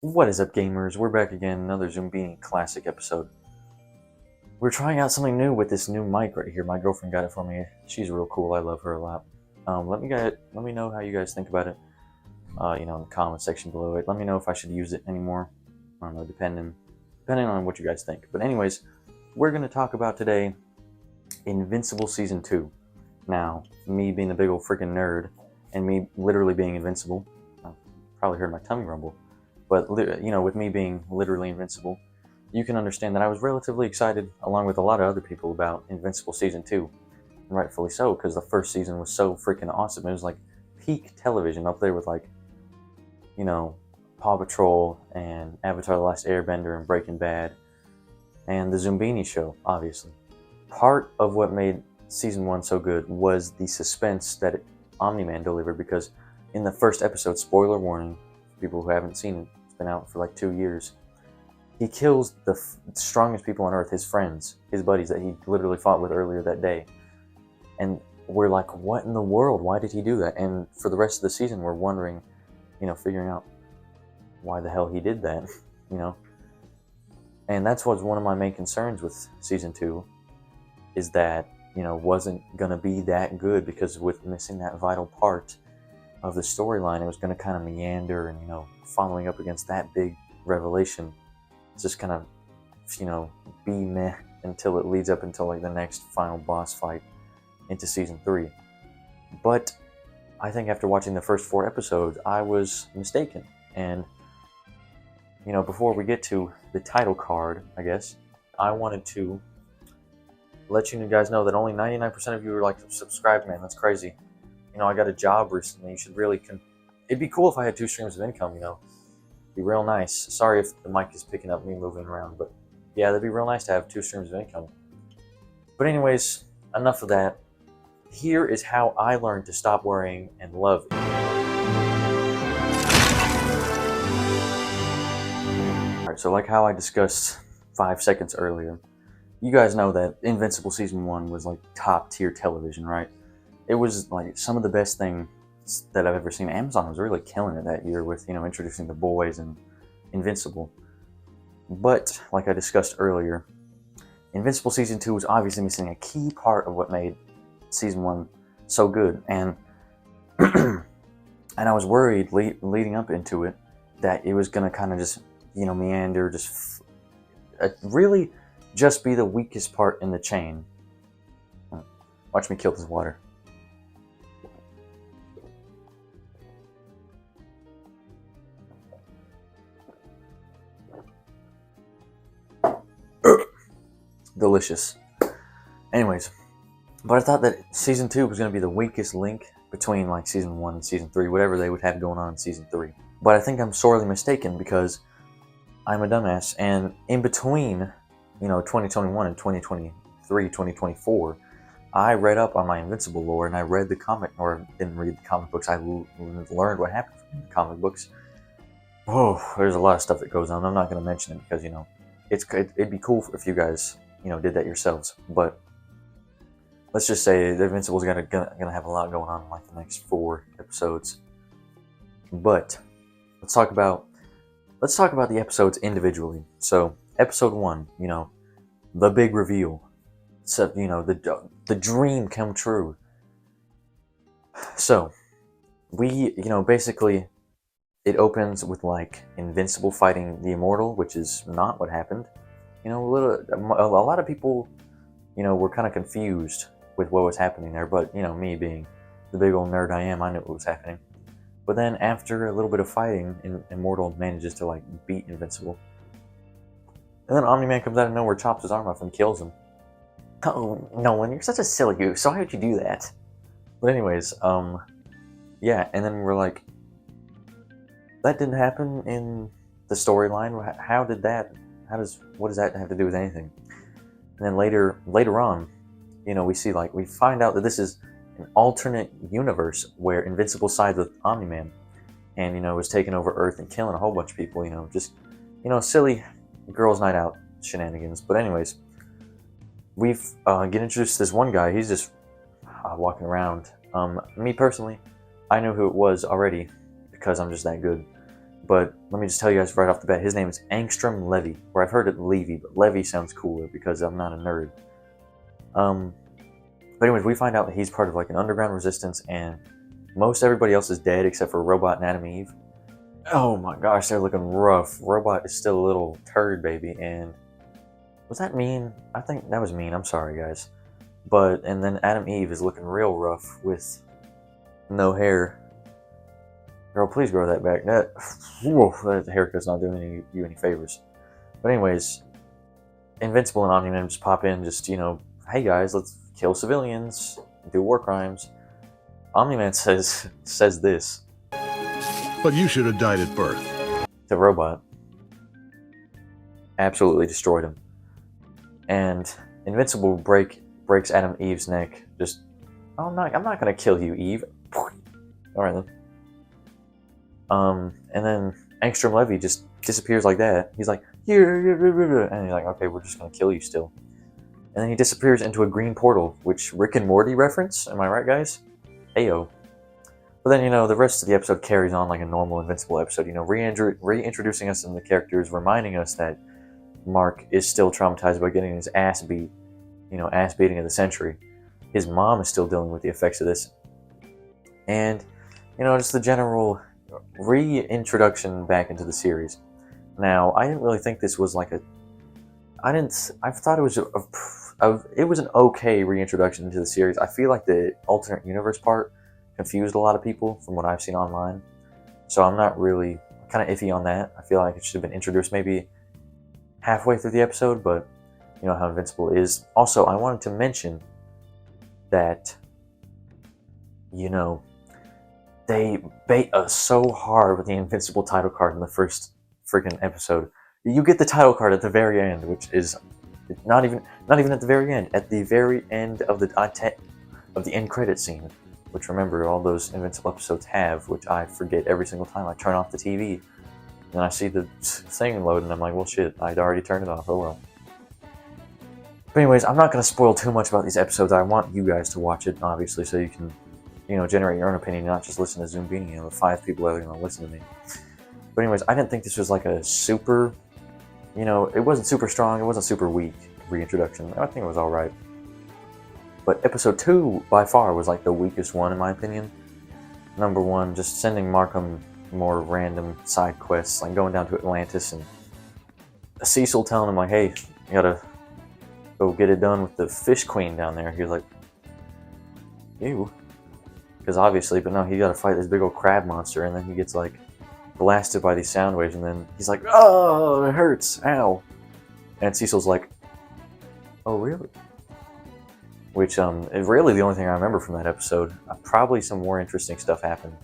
What is up, gamers? We're back again, another Zumbini classic episode. We're trying out something new with this new mic right here. My girlfriend got it for me. She's real cool. I love her a lot. Let me know how you guys think about it. In the comment section below it. Let me know if I should use it anymore. I don't know, depending on what you guys think. But anyways, we're gonna talk about today Invincible Season 2. Now, me being a big old freaking nerd, and me literally being invincible, probably heard my tummy rumble. But, with me being literally invincible, you can understand that I was relatively excited, along with a lot of other people, about Invincible Season 2. And rightfully so, because the first season was so freaking awesome. It was like peak television, up there with, Paw Patrol and Avatar The Last Airbender and Breaking Bad, and the Zumbini Show, obviously. Part of what made Season 1 so good was the suspense that Omni-Man delivered, because in the first episode, spoiler warning, people who haven't seen it, it's been out for like 2 years, he kills the strongest people on Earth, his friends, his buddies that he literally fought with earlier that day. And we're like, what in the world? Why did he do that? And for the rest of the season, we're wondering, figuring out why the hell he did that, And that's what's one of my main concerns with Season 2, is that, wasn't going to be that good, because with missing that vital part of the storyline, it was going to kind of meander, and following up against that big revelation, it's just kind of be meh until it leads up until like the next final boss fight into Season 3. But I think after watching the first 4 episodes, I was mistaken. And before we get to the title card, I guess I wanted to let you guys know that only 99% of you are subscribed. Man, that's crazy. I got a job recently. You should really it'd be cool if I had 2 streams of income, Be real nice. Sorry if the mic is picking up me moving around, but yeah, that'd be real nice to have 2 streams of income. But anyways, enough of that. Here is how I learned to stop worrying and love it. Alright, so like how I discussed 5 seconds earlier, you guys know that Invincible Season 1 was like top tier television, right? It was like some of the best things that I've ever seen. Amazon was really killing it that year with, introducing The Boys and Invincible. But, like I discussed earlier, Invincible Season 2 was obviously missing a key part of what made Season 1 so good. And and I was worried leading up into it that it was going to kind of just, meander, really just be the weakest part in the chain. Watch me kill this water. Delicious. Anyways, but I thought that Season 2 was going to be the weakest link between like Season 1 and Season 3, whatever they would have going on in Season 3. But I think I'm sorely mistaken, because I'm a dumbass, and in between 2021 and 2023, 2024, I read up on my Invincible lore, and I read the comic, or didn't read the comic books, I learned what happened from the comic books. Oh, there's a lot of stuff that goes on. I'm not going to mention it because, it'd be cool if you guys, did that yourselves. But let's just say the Invincible's gonna have a lot going on in like the next 4 episodes. But let's talk about the episodes individually. So episode 1, the big reveal. So, the dream come true. So we, basically it opens with like Invincible fighting the Immortal, which is not what happened. A lot of people, were kind of confused with what was happening there. But me being the big old nerd I am, I knew what was happening. But then after a little bit of fighting, Immortal manages to like beat Invincible. And then Omni-Man comes out of nowhere, chops his arm off, and kills him. Oh, Nolan, you're such a silly goose. So why would you do that? But anyways, yeah, and then we're like, that didn't happen in the storyline. What does that have to do with anything? And then later on, we see we find out that this is an alternate universe where Invincible sides with Omni-Man, and was taking over Earth and killing a whole bunch of people. Silly girls' night out shenanigans. But anyways, we get introduced to this one guy. He's just walking around. Me personally, I knew who it was already because I'm just that good. But let me just tell you guys right off the bat, his name is Angstrom Levy, or I've heard it Levy, but Levy sounds cooler because I'm not a nerd. But anyways, we find out that he's part of like an underground resistance, and most everybody else is dead except for Robot and Adam Eve. Oh my gosh, they're looking rough. Robot is still a little turd baby, and was that mean? I think that was mean. I'm sorry, guys. And then Adam Eve is looking real rough with no hair. Girl, please grow that back. That haircut's not doing you any favors. But anyways, Invincible and Omni-Man just pop in, just, hey guys, let's kill civilians, do war crimes. Omni-Man says this. But you should have died at birth. The robot absolutely destroyed him. And Invincible breaks Adam Eve's neck. Just, I'm not gonna kill you, Eve. Alright then. And then Angstrom Levy just disappears like that. He's like, yeah, and he's like, okay, we're just gonna kill you still. And then he disappears into a green portal, which Rick and Morty reference. Am I right, guys? Ayo. But then, the rest of the episode carries on like a normal Invincible episode. Reintroducing us in the characters, reminding us that Mark is still traumatized by getting his ass beat. Ass beating of the century. His mom is still dealing with the effects of this. And, just the general reintroduction back into the series. Now, I didn't really think this was like I thought it was it was an okay reintroduction into the series. I feel like the alternate universe part confused a lot of people from what I've seen online. So I'm not really kind of iffy on that. I feel like it should have been introduced maybe halfway through the episode, but you know how Invincible is. Also, I wanted to mention that, they bait us so hard with the Invincible title card in the first freaking episode. You get the title card at the very end, which is not even at the very end. At the very end of the end credit scene, which, remember, all those Invincible episodes have, which I forget every single time I turn off the TV. And I see the thing load, and I'm like, well, shit, I'd already turned it off. Oh well. But anyways, I'm not going to spoil too much about these episodes. I want you guys to watch it, obviously, so you can, generate your own opinion, not just listen to Zoombini, the 5 people that are going to listen to me. But anyways, I didn't think this was like a super, it wasn't super strong, it wasn't super weak reintroduction. I think it was alright. But episode 2, by far, was like the weakest one, in my opinion. Number 1, just sending Markham more random side quests, like going down to Atlantis and Cecil telling him, like, hey, you gotta go get it done with the fish queen down there. He was like, ew. Because obviously, but no, he gotta fight this big old crab monster, and then he gets, like, blasted by these sound waves, and then he's like, oh, it hurts, ow. And Cecil's like, oh, really? Which, is really the only thing I remember from that episode. Probably some more interesting stuff happened.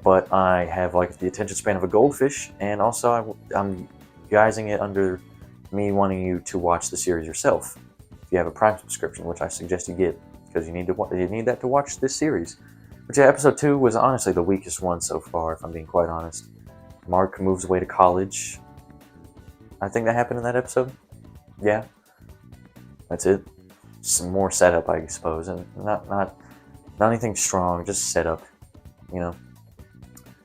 But I have, like, the attention span of a goldfish, and also I'm guising it under me wanting you to watch the series yourself. If you have a Prime subscription, which I suggest you get, because you need that to watch this series. But yeah, episode 2 was honestly the weakest one so far, if I'm being quite honest. Mark moves away to college. I think that happened in that episode. Yeah. That's it. Some more setup, I suppose, and not anything strong, just setup,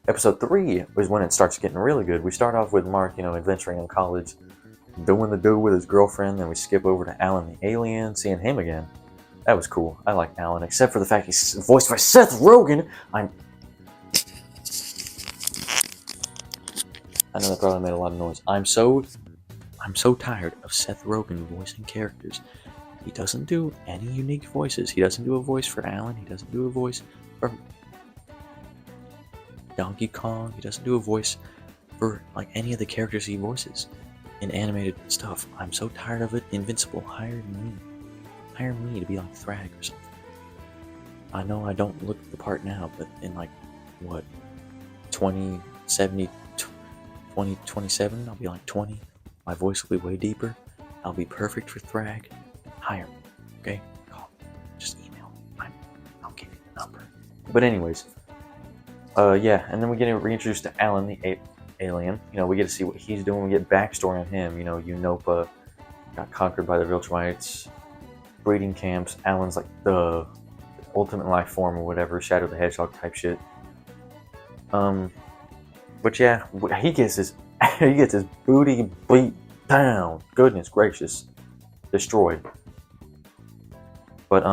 Episode 3 was when it starts getting really good. We start off with Mark, adventuring in college, doing the do with his girlfriend, then we skip over to Alan the alien, seeing him again. That was cool. I like Alan, except for the fact he's voiced by Seth Rogan. I know that probably made a lot of noise. I'm so tired of Seth Rogen voicing characters. He doesn't do any unique voices. He doesn't do a voice for Alan. He doesn't do a voice for Donkey Kong. He doesn't do a voice for like any of the characters he voices in animated stuff. I'm so tired of it. Invincible, hire me. Hire me to be like Thrag or something. I know I don't look the part now, but in like, 2027, I'll be like 20. My voice will be way deeper. I'll be perfect for Thrag. Hire me, okay? Call me. Just email me. I'll give you the number. But anyways, yeah, and then we get reintroduced to Alan the alien. We get to see what he's doing. We get backstory on him. Unopa got conquered by the Viltrumites. Breeding camps. Alan's like the ultimate life form or whatever, Shadow the Hedgehog type shit. But yeah, he gets his he gets his booty beat down. Goodness gracious, destroyed. But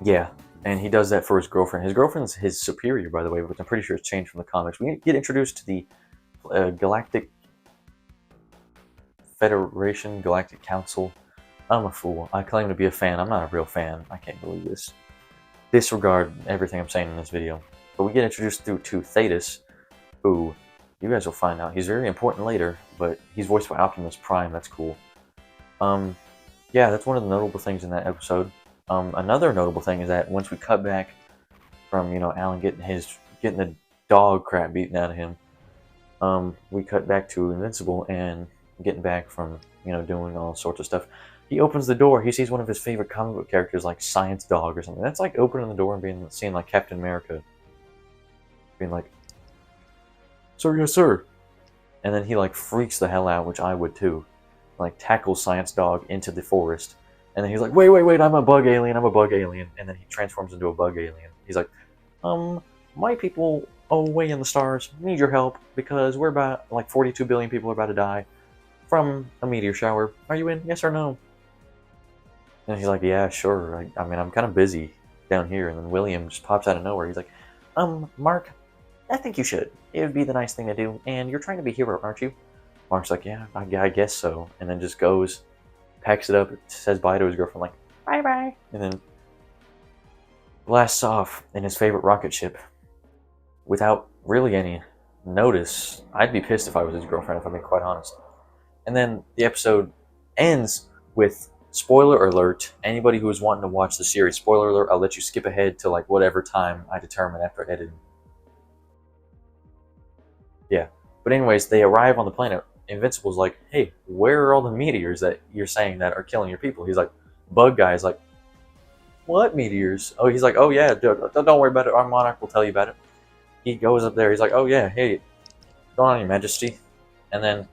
yeah, and he does that for his girlfriend. His girlfriend's his superior, by the way, which I'm pretty sure it's changed from the comics. We get introduced to the Galactic Federation, Galactic Council. I'm a fool. I claim to be a fan. I'm not a real fan. I can't believe this. Disregard everything I'm saying in this video. But we get introduced to Thetis, who you guys will find out. He's very important later, but he's voiced by Optimus Prime. That's cool. Yeah, that's one of the notable things in that episode. Another notable thing is that once we cut back from Alan getting the dog crap beaten out of him, we cut back to Invincible and getting back from doing all sorts of stuff. He opens the door. He sees one of his favorite comic book characters, like Science Dog or something. That's like opening the door and seeing like Captain America, being like, "Sir, yes, sir," and then he like freaks the hell out, which I would too. Like tackles Science Dog into the forest, and then he's like, wait, I'm a bug alien, and then he transforms into a bug alien. He's like, my people away in the stars need your help because we're about like 42 billion people are about to die from a meteor shower. Are you in? Yes or no? And he's like, yeah, sure. I mean, I'm kind of busy down here. And then William just pops out of nowhere. He's like, Mark, I think you should. It would be the nice thing to do. And you're trying to be a hero, aren't you? Mark's like, yeah, I guess so. And then just goes, packs it up, says bye to his girlfriend, like, bye-bye. And then blasts off in his favorite rocket ship without really any notice. I'd be pissed if I was his girlfriend, if I'm being quite honest. And then the episode ends with, spoiler alert, anybody who is wanting to watch the series, spoiler alert, I'll let you skip ahead to like whatever time I determine after editing. Yeah. But anyways, they arrive on the planet. Invincible's like, hey, where are all the meteors that you're saying that are killing your people? He's like, Bug Guy's like, what meteors? Oh, he's like, oh yeah, don't worry about it. Our monarch will tell you about it. He goes up there. He's like, oh yeah, hey, what's going on, your majesty? And then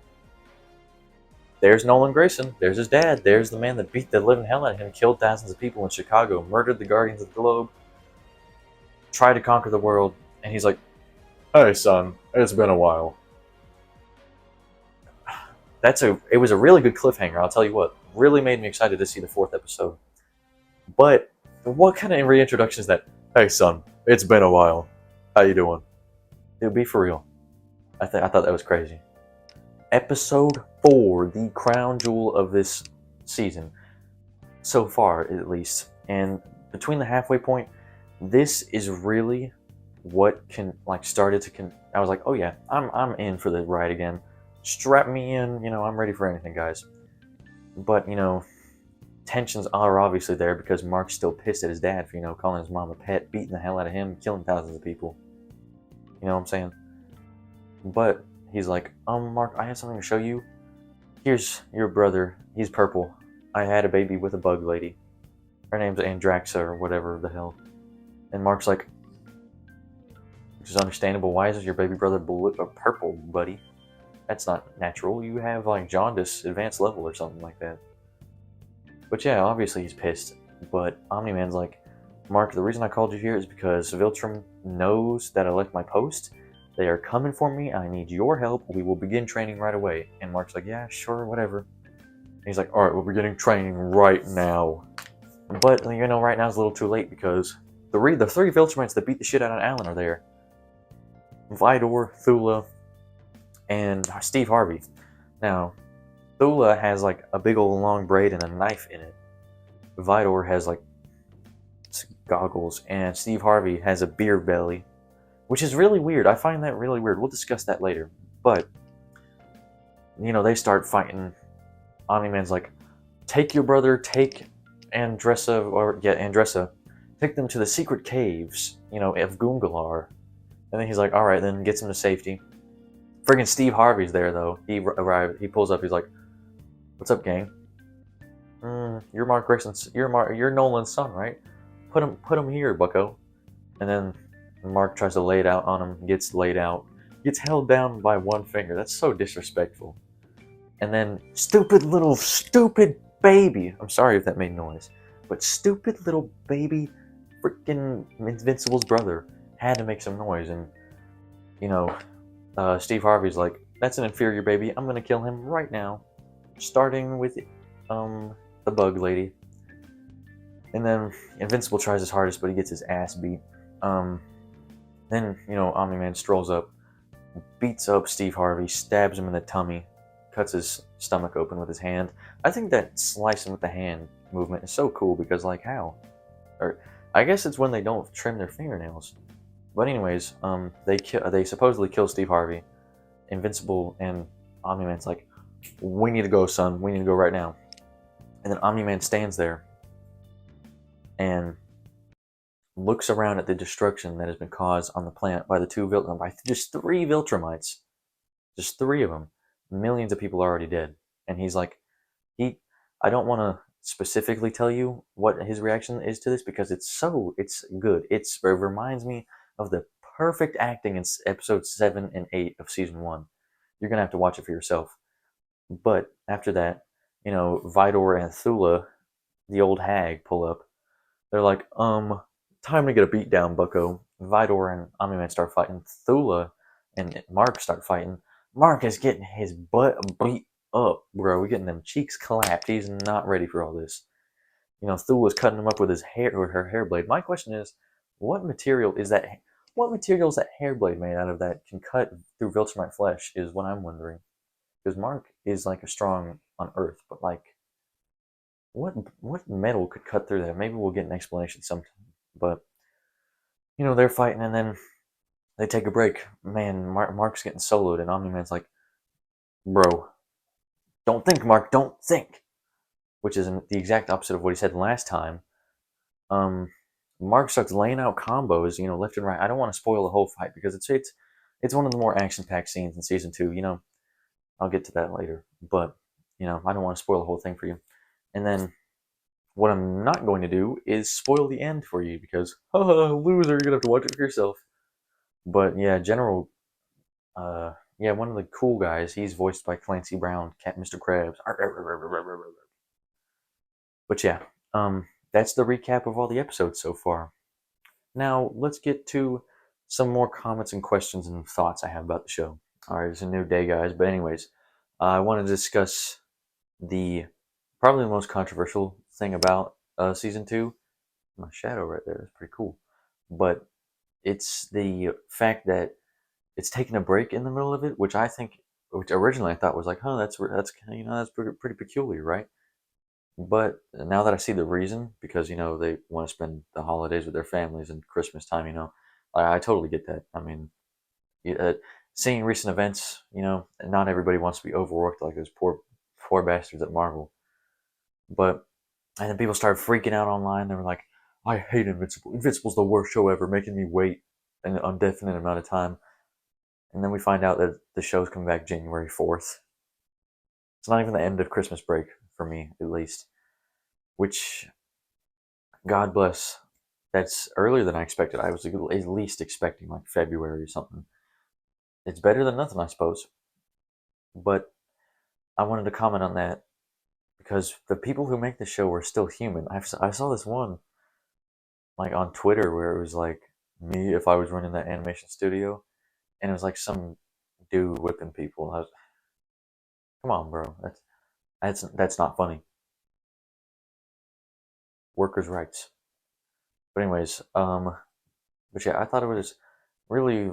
there's Nolan Grayson. There's his dad. There's the man that beat the living hell out of him, killed thousands of people in Chicago, murdered the Guardians of the Globe, tried to conquer the world. And he's like, hey son, it's been a while. It was a really good cliffhanger, I'll tell you what. Really made me excited to see the 4th episode. But what kind of reintroduction is that? Hey son, it's been a while. How you doing? Dude, be for real. I thought that was crazy. Episode 4, the crown jewel of this season. So far, at least. And between the halfway point, this is really what started to I was like, oh yeah, I'm in for the ride again. Strap me in, I'm ready for anything, guys. But, tensions are obviously there because Mark's still pissed at his dad for, calling his mom a pet, beating the hell out of him, killing thousands of people. You know what I'm saying? But he's like, Mark, I have something to show you. Here's your brother. He's purple. I had a baby with a bug lady. Her name's Andraxa or whatever the hell. And Mark's like, which is understandable. Why is your baby brother purple, buddy? That's not natural. You have like jaundice, advanced level or something like that. But yeah, obviously he's pissed. But Omni-Man's like, Mark, the reason I called you here is because Viltrum knows that I left my post. They are coming for me. I need your help. We will begin training right away. And Mark's like, yeah, sure, whatever. And he's like, all right, we're beginning training right now. But, right now is a little too late because the 3 Viltrumites that beat the shit out of Alan are there. Vidor, Thula, and Steve Harvey. Now, Thula has like a big old long braid and a knife in it. Vidor has like goggles, and Steve Harvey has a beer belly, which is really weird. I find that really weird. We'll discuss that later. But, they start fighting. Omni-Man's like, take your brother, take Andressa, take them to the secret caves, of Gungalar. And then he's like, alright, then gets him to safety. Friggin' Steve Harvey's there, though. He arrived, he pulls up, he's like, what's up, gang? You're Mark Grayson's, you're Nolan's son, right? Put him here, bucko. And then Mark tries to lay it out on him, gets laid out, gets held down by one finger. That's so disrespectful. And then stupid baby, I'm sorry if that made noise, but stupid little baby freaking Invincible's brother had to make some noise. And, Steve Harvey's like, that's an inferior baby. I'm gonna kill him right now, starting with the bug lady. And then Invincible tries his hardest, but he gets his ass beat. Then Omni-Man strolls up, beats up Steve Harvey, stabs him in the tummy, cuts his stomach open with his hand. I think that slicing with the hand movement is so cool because, like, how? Or I guess it's when they don't trim their fingernails. But anyways, they supposedly kill Steve Harvey. Invincible and Omni-Man's like, we need to go, son. We need to go right now. And then Omni-Man stands there and looks around at the destruction that has been caused on the planet by just 3 Viltrumites. Just 3 of them. Millions of people are already dead. And he's like, I don't want to specifically tell you what his reaction is to this because it's good. It reminds me of the perfect acting in episodes 7 and 8 of season 1. You're gonna have to watch it for yourself. But after that, Vidor and Thula, the old hag, pull up. They're like, time to get a beat down, bucko. Vidor and Omni-Man start fighting. Thula and Mark start fighting. Mark is getting his butt beat up, bro. We're getting them cheeks clapped. He's not ready for all this. Thula's cutting him up with her hair blade. My question is, what material is that? What material is that hair blade made out of that can cut through Viltrumite flesh? Is what I'm wondering. Because Mark is like a strong on Earth, but like, what metal could cut through that? Maybe we'll get an explanation sometime. But they're fighting, and then they take a break. Man, Mark's getting soloed, and Omni-Man's like, bro, don't think, Mark, don't think. Which is the exact opposite of what he said last time. Mark starts laying out combos, left and right. I don't want to spoil the whole fight because it's one of the more action-packed scenes in season 2. I'll get to that later, but I don't want to spoil the whole thing for you. And then what I'm not going to do is spoil the end for you because, loser, you're gonna have to watch it for yourself. But yeah, one of the cool guys. He's voiced by Clancy Brown, Mr. Krabs. But yeah, that's the recap of all the episodes so far. Now let's get to some more comments and questions and thoughts I have about the show. All right, it's a new day, guys. But anyways, I want to discuss probably the most controversial thing about season 2. My shadow right there is pretty cool, but it's the fact that it's taking a break in the middle of it, which originally I thought was like, that's pretty peculiar, right? But now that I see the reason, because they want to spend the holidays with their families and Christmas time, I totally get that. I mean, seeing recent events, not everybody wants to be overworked like those poor bastards at Marvel. But and then people started freaking out online. They were like, I hate Invincible. Invincible's the worst show ever, making me wait an indefinite amount of time. And then we find out that the show's coming back January 4th. It's not even the end of Christmas break, for me, at least. Which, God bless, that's earlier than I expected. I was at least expecting like February or something. It's better than nothing, I suppose. But I wanted to comment on that because the people who make the show are still human. I saw this one like on Twitter where it was like me if I was running that animation studio, and it was like some dude whipping people. Come on, bro, that's not funny. Workers' rights. But anyways, but yeah, I thought it was really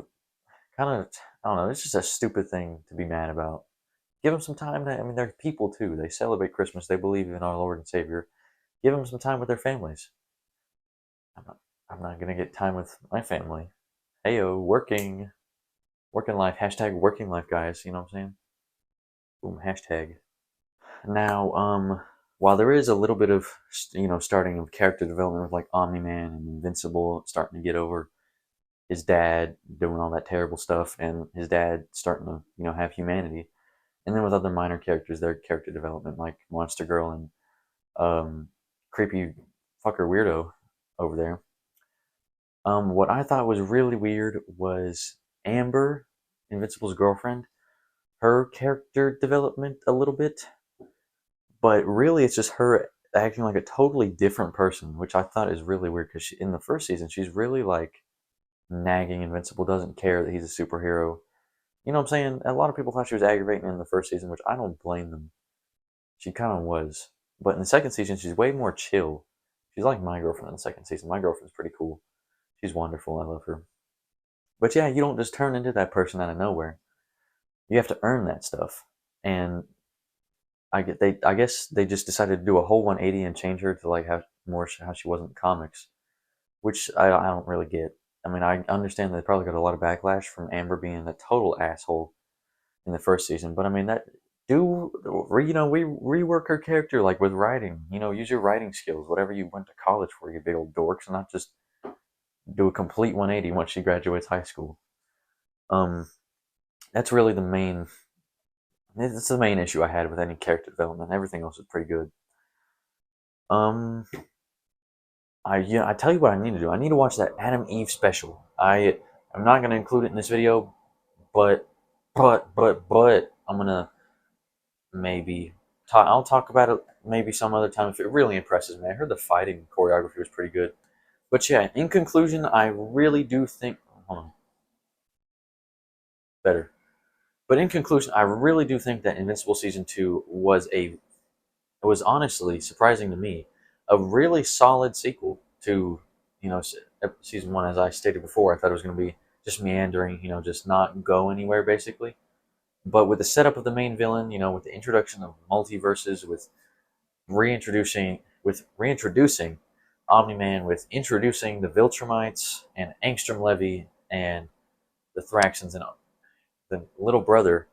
kind of, I don't know, it's just a stupid thing to be mad about. Give them some time they're people too. They celebrate Christmas. They believe in our Lord and Savior. Give them some time with their families. I'm not gonna get time with my family. Heyo, working life. Hashtag working life, guys. You know what I'm saying? Boom, hashtag. Now, while there is a little bit of, starting of character development with like Omni-Man and Invincible starting to get over his dad doing all that terrible stuff, and his dad starting to, have humanity. And then with other minor characters, their character development, like Monster Girl and creepy fucker weirdo over there. What I thought was really weird was Amber, Invincible's girlfriend, her character development a little bit. But really, it's just her acting like a totally different person, which I thought is really weird because in the first season, she's really like nagging Invincible, doesn't care that he's a superhero. You know what I'm saying? A lot of people thought she was aggravating in the first season, which I don't blame them. She kind of was. But in the second season, she's way more chill. She's like my girlfriend in the second season. My girlfriend's pretty cool. She's wonderful. I love her. But yeah, you don't just turn into that person out of nowhere. You have to earn that stuff. And I guess they just decided to do a whole 180 and change her to like have more how she was in the comics, which I don't really get. I mean, I understand they probably got a lot of backlash from Amber being a total asshole in the first season, but I mean that we rework her character like with writing. Use your writing skills, whatever you went to college for, you big old dorks, and not just do a complete 180 once she graduates high school. Um, that's really the main. It's the main issue I had with any character development. Everything else is pretty good. Um, I tell you what I need to do. I need to watch that Adam Eve special. I'm not gonna include it in this video, but I'm gonna maybe talk. I'll talk about it maybe some other time if it really impresses me. I heard the fighting choreography was pretty good. But yeah, in conclusion, I really do think. Hold on. Better. But in conclusion, I really do think that Invincible season 2 it was honestly surprising to me, a really solid sequel to season 1. As I stated before, I thought it was going to be just meandering, just not go anywhere basically. But with the setup of the main villain, with the introduction of multiverses, with reintroducing Omni-Man, with introducing the Viltrumites and Angstrom Levy and the Thraxons and the little brother,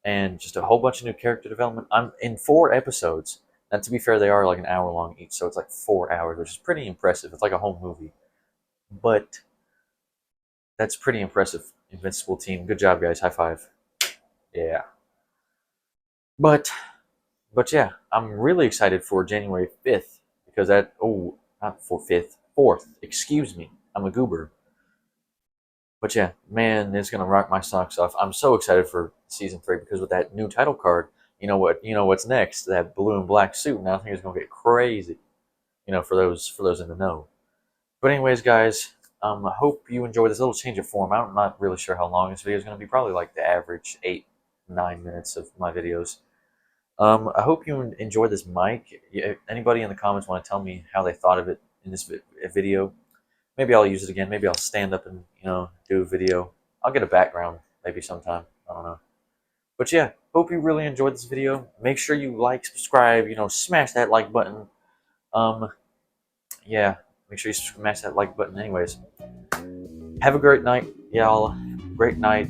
and just a whole bunch of new character development. I'm in 4 episodes. And to be fair, they are like an hour long each, so it's like 4 hours, which is pretty impressive. It's like a whole movie. But that's pretty impressive. Invincible team. Good job, guys. High five. Yeah. But yeah, I'm really excited for January 5th because not for 5th, 4th. Excuse me. I'm a goober. But yeah, man, it's gonna rock my socks off. I'm so excited for season 3 because with that new title card, what's next? That blue and black suit. Now I think it's gonna get crazy. For those in the know. But anyways, guys, I hope you enjoy this little change of form. I'm not really sure how long this video is gonna be. Probably like the average 8-9 minutes of my videos. I hope you enjoy this mic. Anybody in the comments want to tell me how they thought of it in this video? Maybe I'll use it again. Maybe I'll stand up and do a video. I'll get a background maybe sometime. I don't know. But yeah, hope you really enjoyed this video. Make sure you like, subscribe. Smash that like button. Yeah, make sure you smash that like button. Anyways, have a great night, y'all. Great night,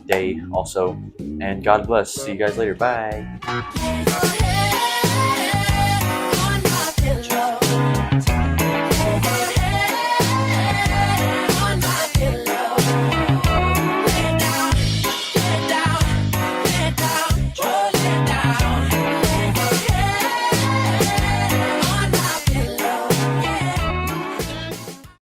day also, and God bless. See you guys later. Bye.